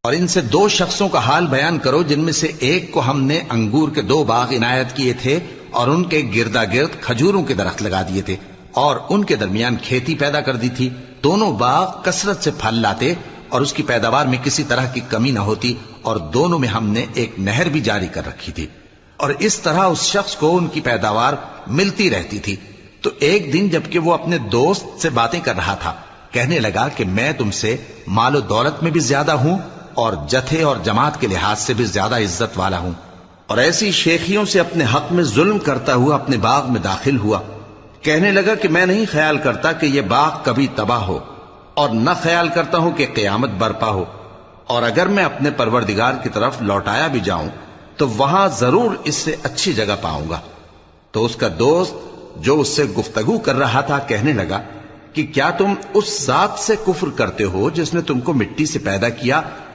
اور ان سے دو شخصوں کا حال بیان کرو جن میں سے ایک کو ہم نے انگور کے 2 باغ عنایت کیے تھے اور ان کے گردا گرد کھجوروں کے درخت لگا دیے تھے اور ان کے درمیان کھیتی پیدا کر دی تھی. دونوں باغ کثرت سے پھل لاتے اور اس کی پیداوار میں کسی طرح کی کمی نہ ہوتی، اور دونوں میں ہم نے ایک نہر بھی جاری کر رکھی تھی. اور اس طرح اس شخص کو ان کی پیداوار ملتی رہتی تھی. تو ایک دن جبکہ وہ اپنے دوست سے باتیں کر رہا تھا، کہنے لگا کہ میں تم سے مال و دولت میں بھی زیادہ ہوں اور جتھے اور جماعت کے لحاظ سے بھی زیادہ عزت والا ہوں. اور ایسی شیخیوں سے اپنے حق میں ظلم کرتا ہوا اپنے باغ میں داخل ہوا. کہنے لگا کہ میں نہیں خیال کرتا کہ یہ باغ کبھی تباہ ہو، اور نہ خیال کرتا ہوں کہ قیامت برپا ہو، اور اگر میں اپنے پروردگار کی طرف لوٹایا بھی جاؤں تو وہاں ضرور اس سے اچھی جگہ پاؤں گا. تو اس کا دوست جو اس سے گفتگو کر رہا تھا کہنے لگا کہ کیا تم اس ذات سے کفر کرتے ہو جس نے تم کو مٹی سے پیدا کیا